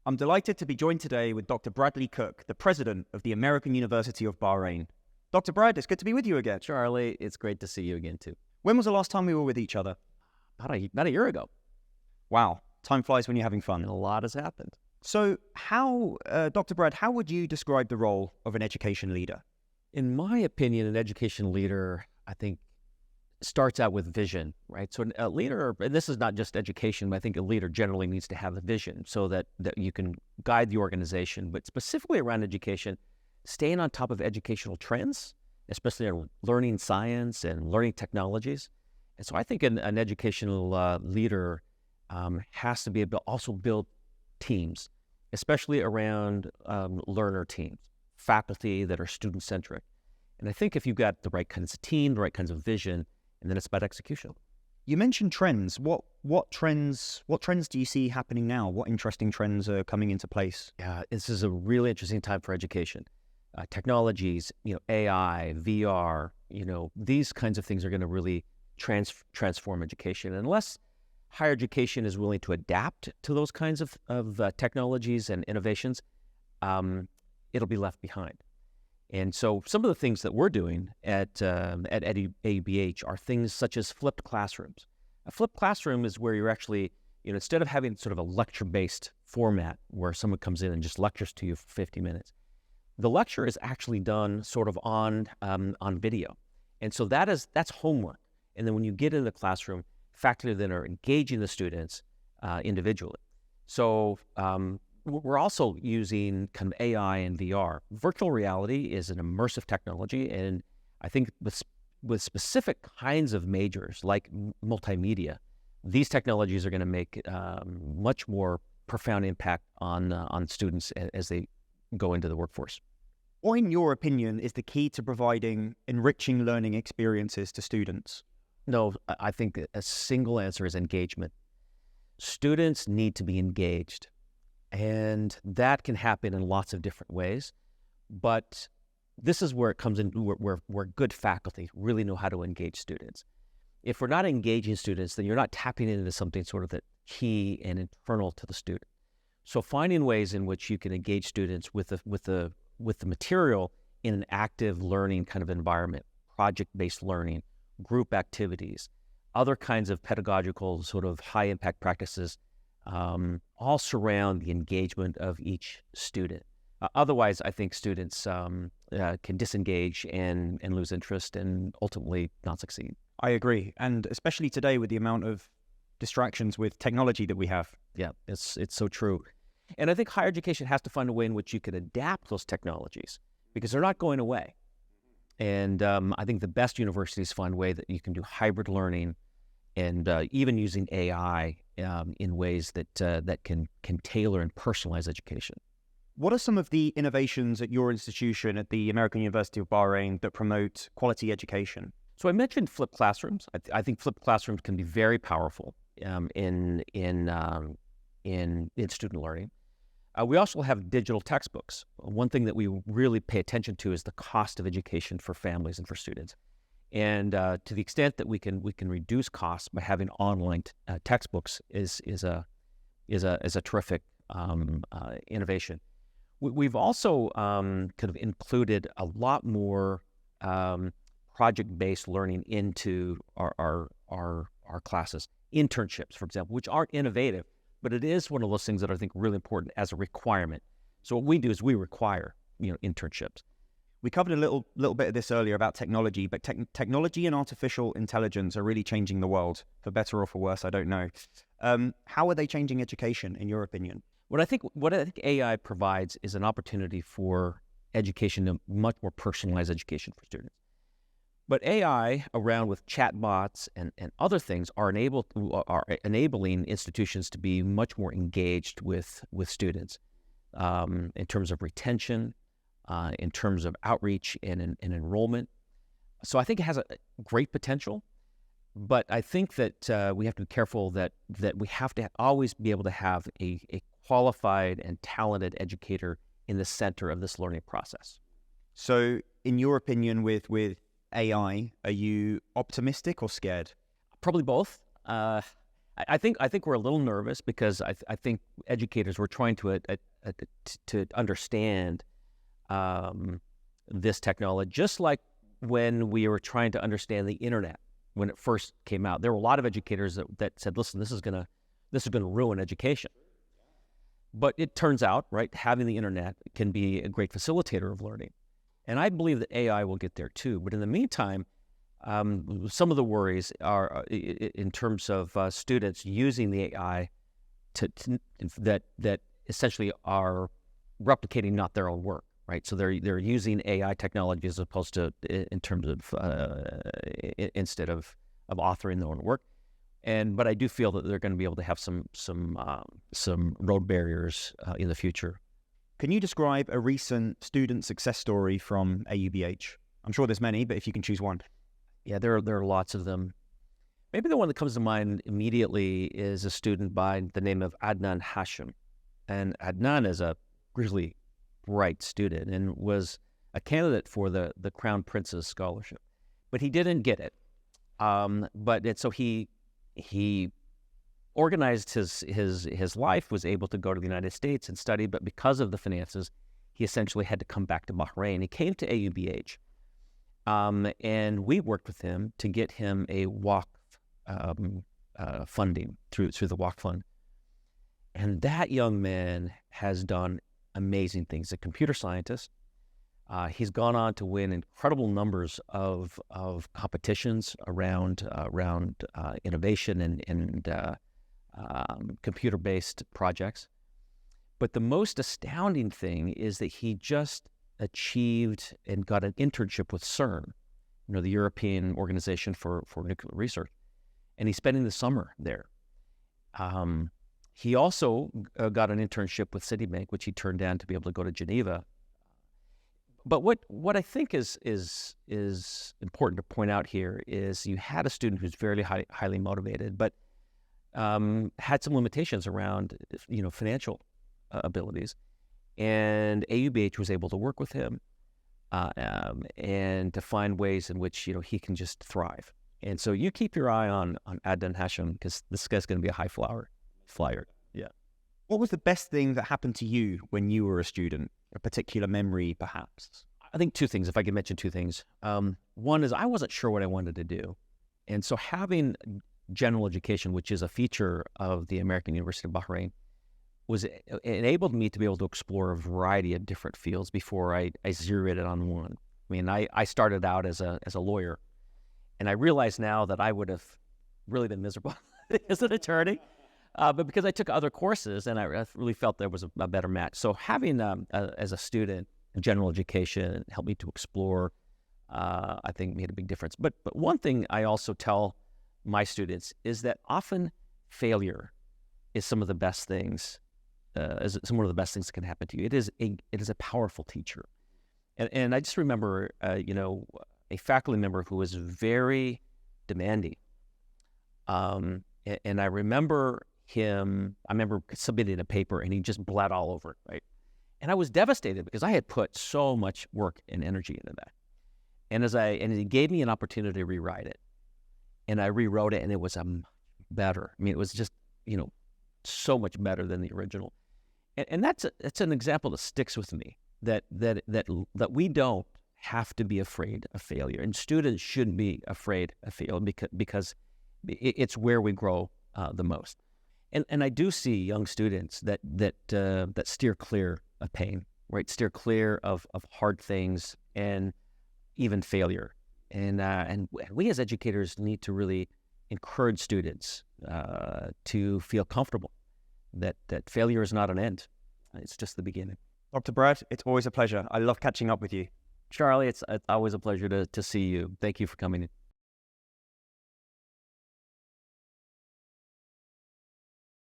I'm delighted to be joined today with Dr. Bradley Cook, the president of the American University of Bahrain. Dr. Brad, it's good to be with you again. Charlie, it's great to see you again, too. When was the last time we were with each other? About a year ago. Wow, time flies when you're having fun. And a lot has happened. So Dr. Brad, how would you describe the role of an education leader? In my opinion, an education leader, I think, starts out with vision, right? So a leader, and this is not just education, but I think a leader generally needs to have a vision so that you can guide the organization, but specifically around education, staying on top of educational trends, especially in learning science and learning technologies. And so I think an educational leader has to be able to also build teams, especially around learner teams, faculty that are student-centric. And I think if you've got the right kinds of team, the right kinds of vision, and then it's about execution. You mentioned trends. What trends do you see happening now? What interesting trends are coming into place? Yeah, this is a really interesting time for education. Technologies, AI, VR, these kinds of things are going to really transform education. And unless higher education is willing to adapt to those kinds of technologies and innovations, it'll be left behind. And so some of the things that we're doing at AUBH are things such as flipped classrooms. A flipped classroom is where you're actually, instead of having sort of a lecture-based format where someone comes in and just lectures to you for 50 minutes, the lecture is actually done sort of on video. And so that's homework. And then when you get in the classroom, faculty then are engaging the students individually. So we're also using kind of AI and VR. Virtual reality is an immersive technology, and I think with specific kinds of majors like multimedia, these technologies are going to make much more profound impact on students as they go into the workforce. What, in your opinion, is the key to providing enriching learning experiences to students? No, I think a single answer is engagement. Students need to be engaged. And that can happen in lots of different ways. But this is where it comes in, where good faculty really know how to engage students. If we're not engaging students, then you're not tapping into something sort of that key and internal to the student. So finding ways in which you can engage students with the material in an active learning kind of environment, project-based learning, group activities, other kinds of pedagogical sort of high-impact practices, all surround the engagement of each student. Otherwise, I think students can disengage and lose interest and ultimately not succeed. I agree. And especially today with the amount of distractions with technology that we have. Yeah, it's so true. And I think higher education has to find a way in which you can adapt those technologies because they're not going away. And I think the best universities find a way that you can do hybrid learning and even using AI in ways that can tailor and personalize education. What are some of the innovations at your institution at the American University of Bahrain that promote quality education? So I mentioned flipped classrooms. I think flipped classrooms can be very powerful in student learning. We also have digital textbooks. One thing that we really pay attention to is the cost of education for families and for students. And to the extent that we can reduce costs by having online textbooks is a terrific innovation. We've also kind of included a lot more project-based learning into our classes. Internships, for example, which aren't innovative, but it is one of those things that I think really important as a requirement. So what we do is we require internships. We covered a little bit of this earlier about technology, but technology and artificial intelligence are really changing the world, for better or for worse, I don't know. How are they changing education, in your opinion? What I think AI provides is an opportunity for education, a much more personalized education for students. But AI, around with chatbots and other things, are enabling institutions to be much more engaged with students in terms of retention, in terms of outreach and enrollment. So I think it has a great potential, but I think that we have to be careful that we have to always be able to have a qualified and talented educator in the center of this learning process. So in your opinion, with AI, are you optimistic or scared? Probably both. I I think we're a little nervous because I think educators were trying to understand this technology, just like when we were trying to understand the internet when it first came out. There were a lot of educators that said, "Listen, this is gonna ruin education." But it turns out, right, having the internet can be a great facilitator of learning, and I believe that AI will get there too. But in the meantime, some of the worries are in terms of students using the AI that essentially are replicating not their own work, right? So they're using AI technology as opposed to in terms of instead of authoring their own work. But I do feel that they're going to be able to have some road barriers in the future. Can you describe a recent student success story from AUBH? I'm sure there's many, but if you can choose one. Yeah, there are lots of them. Maybe the one that comes to mind immediately is a student by the name of Adnan Hashim. And Adnan is a really bright student and was a candidate for the Crown Prince's Scholarship. But he didn't get it. So he organized his life, was able to go to the United States and study, but because of the finances, he essentially had to come back to Bahrain. He came to AUBH. And we worked with him to get him a WAC funding through the WAC fund. And that young man has done amazing things. He's a computer scientist. He's gone on to win incredible numbers of competitions around innovation and computer-based projects. But the most astounding thing is that he just achieved and got an internship with CERN, the European Organization for Nuclear Research, and he's spending the summer there. He also got an internship with Citibank, which he turned down to be able to go to Geneva. But what I think is important to point out here is you had a student who's very highly motivated, but had some limitations around financial abilities. And AUBH was able to work with him and to find ways in which he can just thrive. And so you keep your eye on Adnan Hashim, because this guy's going to be a high flyer. Yeah. What was the best thing that happened to you when you were a student? A particular memory, perhaps? I think two things, if I could mention two things. One is I wasn't sure what I wanted to do. And so having general education, which is a feature of the American University of Bahrain, enabled me to be able to explore a variety of different fields before I zeroed in on one. I mean, I started out as a lawyer, and I realize now that I would have really been miserable as an attorney, but because I took other courses, and I really felt there was a better match. So having, as a student, general education helped me to explore, I think made a big difference. But one thing I also tell my students is that often failure is some of the best things. Is one of the best things that can happen to you. It is a powerful teacher, and I just remember a faculty member who was very demanding, and I remember submitting a paper and he just bled all over it, right? And I was devastated because I had put so much work and energy into that, and he gave me an opportunity to rewrite it, and I rewrote it, and it was better. I mean, it was just so much better than the original. And that's an example that sticks with me, that we don't have to be afraid of failure, and students shouldn't be afraid of failure because it's where we grow the most. And I do see young students that steer clear of pain, right? Steer clear of hard things and even failure. And we as educators need to really encourage students to feel comfortable that failure is not an end. It's just the beginning. Dr. Brad, it's always a pleasure. I love catching up with you. Charlie, it's always a pleasure to see you. Thank you for coming in.